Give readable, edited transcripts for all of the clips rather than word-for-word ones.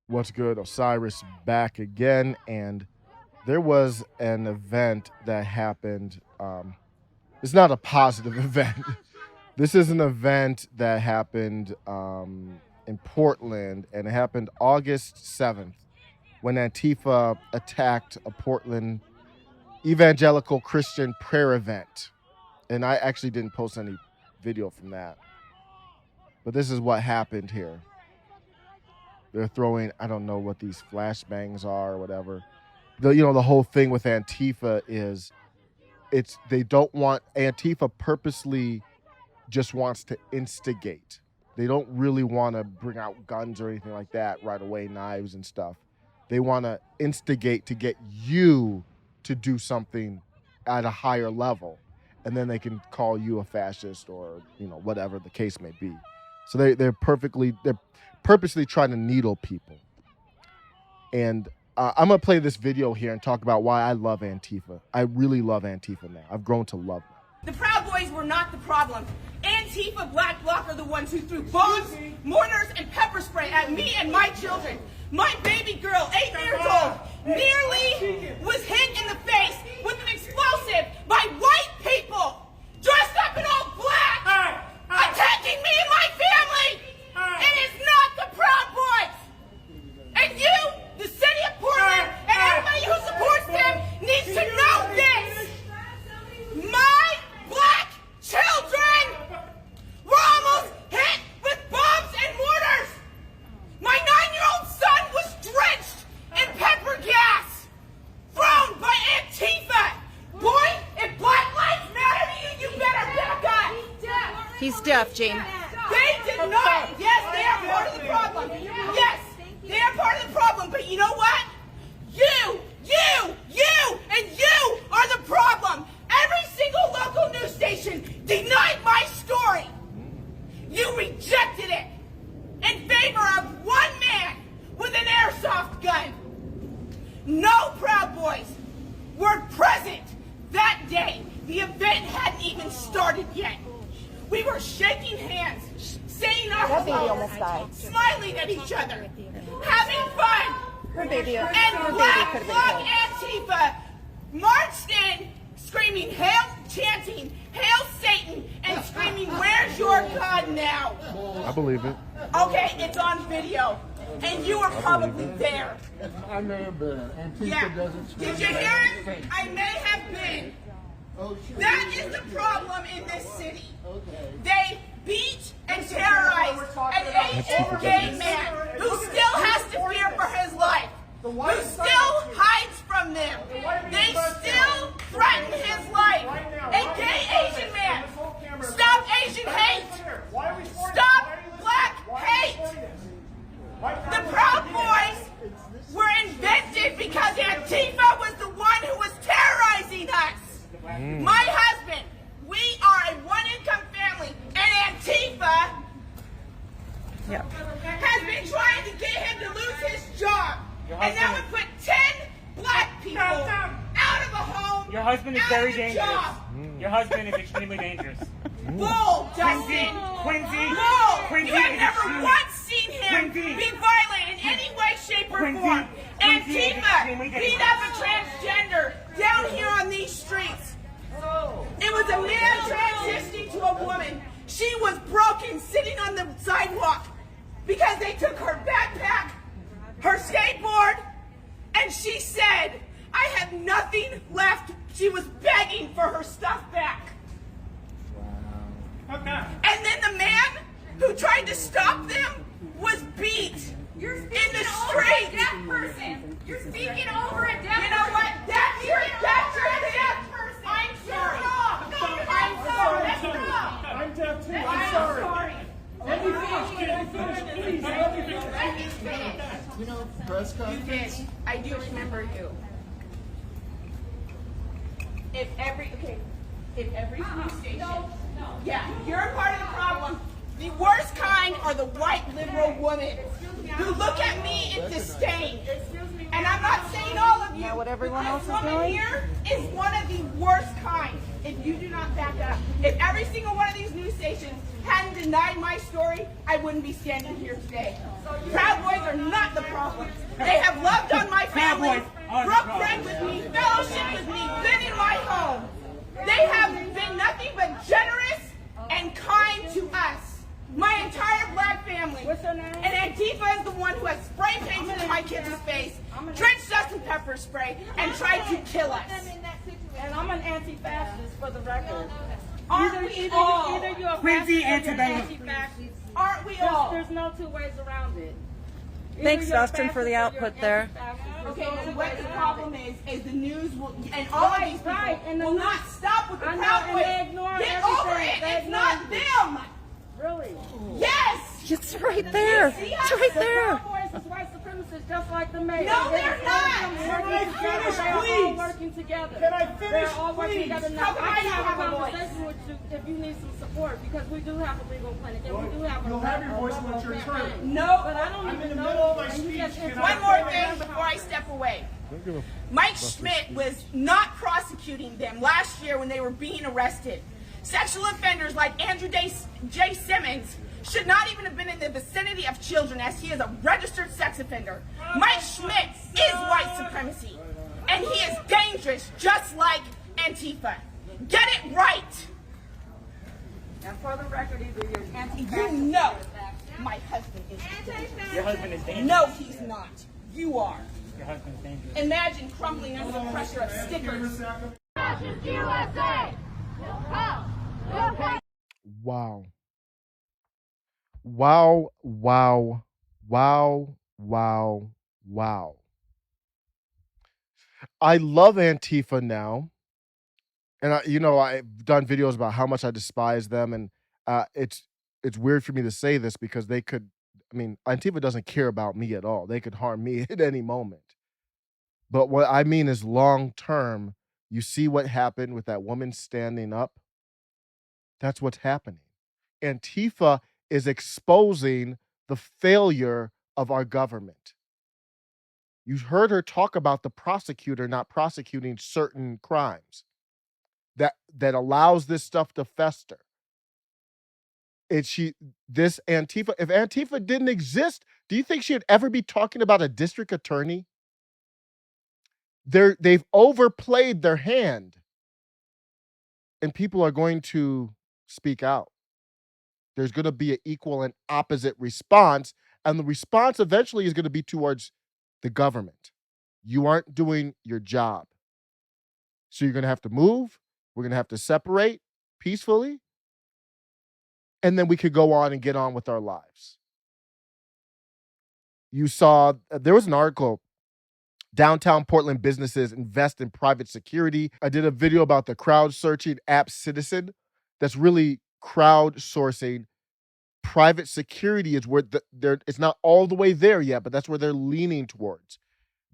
What's good? Osiris back again, and there was an event that happened. It's not a positive event. This is an event that happened in Portland, and it happened August 7th when Antifa attacked a Portland evangelical Christian prayer event. And I actually didn't post any video from that. But this is what happened here. They're throwing, I don't know what these flashbangs are or whatever. The whole thing with Antifa is Antifa purposely just wants to instigate. They don't really want to bring out guns or anything like that right away, knives and stuff. They want to instigate to get you to do something at a higher level. And then they can call you a fascist or, whatever the case may be. So they're purposely trying to needle people. And I'm going to play this video here and talk about why I love Antifa. I really love Antifa now. I've grown to love them. The Proud Boys were not the problem. Antifa Black Bloc are the ones who threw bombs, mortars, and pepper spray at me and my children. My baby girl, 8 years old, nearly was hit in the face with an explosive by white people dressed up in all black, attacking me and my family. It is not the Proud Boys. And you, the city of Portland, and everybody who supports them needs to know this. My black children were almost hit with bombs and mortars. My 9-year-old son was drenched in pepper gas thrown by Antifa. Boy, if Black Lives Matter to you, you better back up. He's deaf, Gene. They did not. Yes, they are part of the problem. Yes, they are part of the problem. But you know what? You, and you are the problem. Every single local news station denied my story. You rejected it in favor of one man with an airsoft gun. No Proud Boys were present that day. The event hadn't even started yet. We were shaking hands, saying our hellos, smiling at each other, having fun. And Black Bloc Antifa marched in, screaming, "Hail," chanting, "Hail Satan," and screaming, "Where's your God now?" I believe it. Okay, it's on video. And you were probably there. I may have been. Antifa Yeah. doesn't. Did you hear it? I may have been. That is the problem in this city. They beat and terrorize an Asian gay man who still has to fear for his life, who still hides from them. They still threaten his life. A gay Asian man. Stop Asian hate. Stop black hate. The Proud Boys were invented because Antifa was the one who was terrorizing us. My husband, we are a one-income family, and Antifa has been trying to get him to lose his job. And that would put 10 black people out of a home. Your husband is out very of a dangerous. job. Your husband is extremely dangerous. Bull, Dustin. Quincy, Bull. Quincy You have is never extremely- once seen him Quincy. be violent in any way, shape, or Quincy. form. Quincy is extremely Antifa beat up a transgender down here on these streets. It was a man transitioning to a woman. She was broken, sitting on the sidewalk because they took her backpack, her skateboard, and she said, "I have nothing left." She was begging for her stuff back. And then the man who tried to stop them was beat in the street. You're speaking over a deaf You know what? That's your deaf person. I'm sorry. I'm sorry. That's wrong. I'm deaf too. I'm sorry. Let me finish, please. Let me finish. You know, press You conference. did. I do remember you. If every news station, yeah, you're a part of the problem. The worst kind are the white liberal women who look at me in disdain. And I'm not saying all of you. Know what everyone but else is this woman doing? here is one of the worst kind. if you do not back up. If every single one of these news stations hadn't denied my story, I wouldn't be standing here today. Proud Boys are not the problem. They have loved on my family, broke bread with me, fellowship with me, been in my home. They have been nothing but generous and kind to us. My entire black family. What's her name? And Antifa is the one who has spray painted in my kids' face, drenched us in pepper spray, and tried to kill us. And I'm an anti-fascist for the record. Aren't we all? Either you're a Quincy fascist or you're anti-fascist. anti-fascist. Aren't we all? There's no two ways around it. Either Thanks, you're a Dustin, for the fascist or output you're there. anti-fascist. Okay, There's no so two what ways the around problem it. is the news will, and all of these people Right, and the will news- not stop with the I know, Proud and they Boys. ignore Get over everything. it. They It's ignore not everything. them. Really? Yes. It's right there. It's right The there. Proud Boys is white supremacists just like the mayor. No, they're not. They're all working together. Can I finish, They're all working please? together. How Now, come I I can don't have a have a voice? conversation with you if you need some support because we do have a legal clinic and we do have a You'll have your voice when level it's your of turn. campaign. No. But I don't I'm in even the know. middle of my and you speech. just Can One I more finish? thing before I step away. Mike Schmidt was not prosecuting them last year when they were being arrested. Sexual offenders like Andrew J. Simmons should not even have been in the vicinity of children, as he is a registered sex offender. Mike Schmidt is white supremacy, and he is dangerous, just like Antifa. Get it right. And for the record, either you're anti-fascist You know my husband is. Your husband is dangerous. No, he's not. You are. Your husband is dangerous. Imagine crumbling under the pressure of stickers. Fascist USA! Wow. Wow, wow, wow, wow, wow. I love Antifa now. And I've done videos about how much I despise them, and it's weird for me to say this because Antifa doesn't care about me at all. They could harm me at any moment. But what I mean is long term, you see what happened with that woman standing up? That's what's happening. Antifa is exposing the failure of our government. You heard her talk about the prosecutor not prosecuting certain crimes that allows this stuff to fester. If Antifa didn't exist, do you think she'd ever be talking about a district attorney? They've overplayed their hand, and people are going to speak out. There's going to be an equal and opposite response, and the response eventually is going to be towards the government. You aren't doing your job. So you're going to have to move. We're going to have to separate peacefully, and then we could go on and get on with our lives. You saw, there was an article, downtown Portland businesses invest in private security. I did a video about the crowd-searching app Citizen that's really crowdsourcing private security. Is where it's not all the way there yet, but that's where they're leaning towards.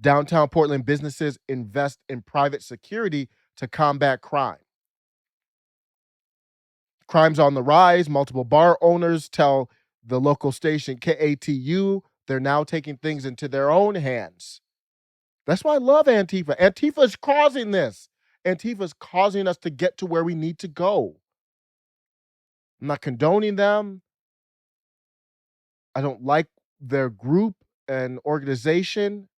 Downtown Portland businesses invest in private security to combat crime. Crime's on the rise. Multiple bar owners tell the local station KATU they're now taking things into their own hands. That's why I love Antifa. Antifa is causing this. Antifa is causing us to get to where we need to go. I'm not condoning them. I don't like their group and organization.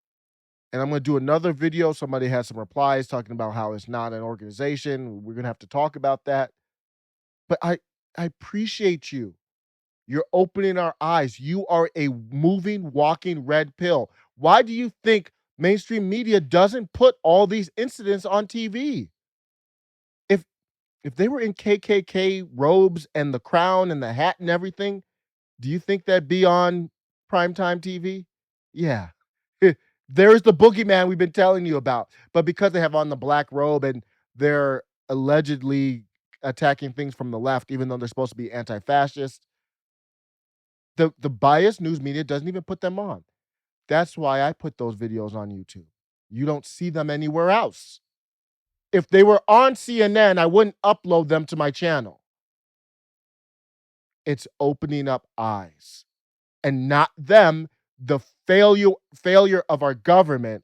And I'm going to do another video. Somebody has some replies talking about how it's not an organization. We're going to have to talk about that. But I appreciate you. You're opening our eyes. You are a moving, walking red pill. Why do you think mainstream media doesn't put all these incidents on TV? If they were in KKK robes and the crown and the hat and everything, do you think that'd be on primetime TV? Yeah. There's the boogeyman we've been telling you about. But because they have on the black robe and they're allegedly attacking things from the left, even though they're supposed to be anti-fascist, the biased news media doesn't even put them on. That's why I put those videos on YouTube. You don't see them anywhere else. If they were on CNN, I wouldn't upload them to my channel. It's opening up eyes. And not them, the failure of our government.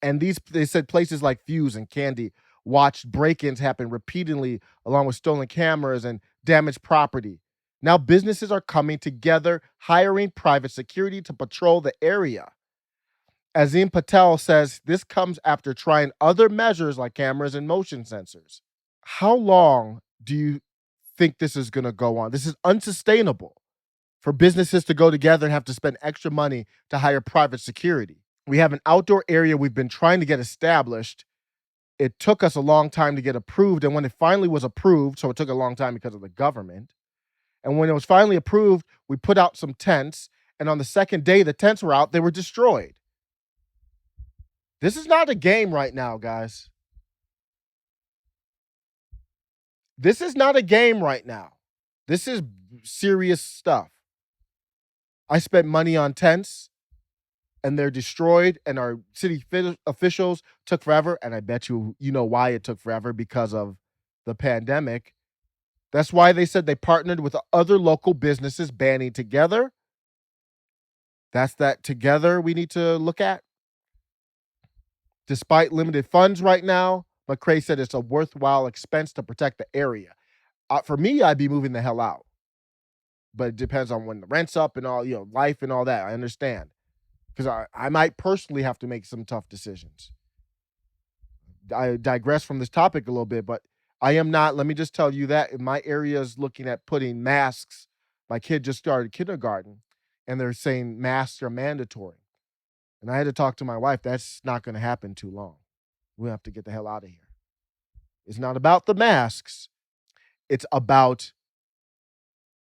And they said places like Fuse and Candy watched break-ins happen repeatedly, along with stolen cameras and damaged property. Now businesses are coming together, hiring private security to patrol the area. Azim Patel says this comes after trying other measures like cameras and motion sensors. How long do you think this is going to go on? This is unsustainable for businesses to go together and have to spend extra money to hire private security. We have an outdoor area we've been trying to get established. It took us a long time to get approved, and when it finally was approved, so it took a long time because of the government, and when it was finally approved, we put out some tents, and on the second day the tents were out, they were destroyed. This is not a game right now, guys. This is not a game right now. This is serious stuff. I spent money on tents, and they're destroyed, and our city officials took forever, and I bet you know why it took forever, because of the pandemic. That's why they said they partnered with other local businesses banding together. That's that together we need to look at. Despite limited funds right now, McCrae said it's a worthwhile expense to protect the area. For me, I'd be moving the hell out. But it depends on when the rent's up and all, life and all that. I understand. Because I might personally have to make some tough decisions. I digress from this topic a little bit, but I am not, let me just tell you that my area is looking at putting masks. My kid just started kindergarten, and they're saying masks are mandatory. And I had to talk to my wife. That's not going to happen too long. We have to get the hell out of here. It's not about the masks. It's about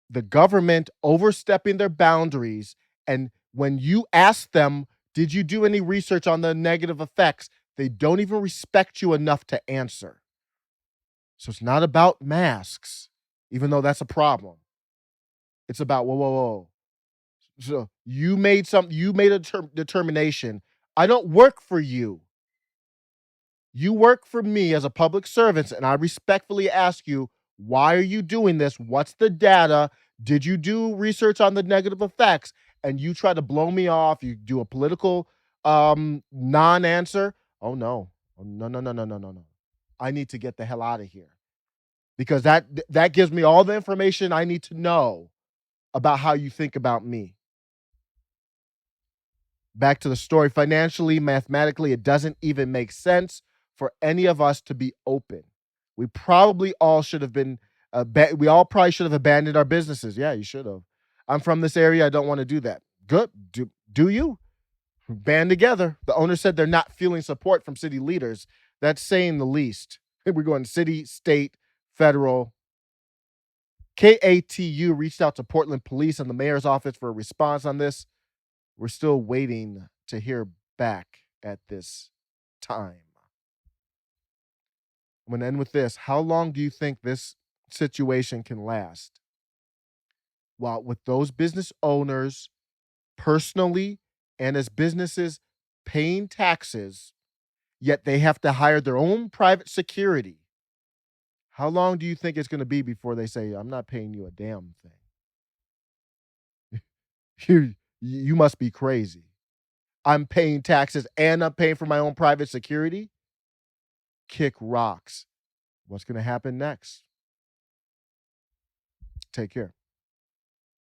the government overstepping their boundaries. And when you ask them, did you do any research on the negative effects? They don't even respect you enough to answer. So it's not about masks, even though that's a problem. It's about, whoa. So you made a determination. I don't work for you. You work for me as a public servant, and I respectfully ask you, why are you doing this? What's the data? Did you do research on the negative effects? And you try to blow me off. You do a political non-answer. Oh, no. No. I need to get the hell out of here. Because that gives me all the information I need to know about how you think about me. Back to the story. Financially, mathematically, it doesn't even make sense for any of us to be open. We probably all should have been, we all probably should have abandoned our businesses. Yeah, you should have. I'm from this area. I don't want to do that. Good. Do you? Band together. The owner said they're not feeling support from city leaders. That's saying the least. We're going city, state, federal. KATU reached out to Portland police and the mayor's office for a response on this. We're still waiting to hear back at this time. I'm going to end with this. How long do you think this situation can last? Well, with those business owners personally and as businesses paying taxes, yet they have to hire their own private security. How long do you think it's going to be before they say, I'm not paying you a damn thing? You must be crazy. I'm paying taxes and I'm paying for my own private security? Kick rocks. What's going to happen next? Take care.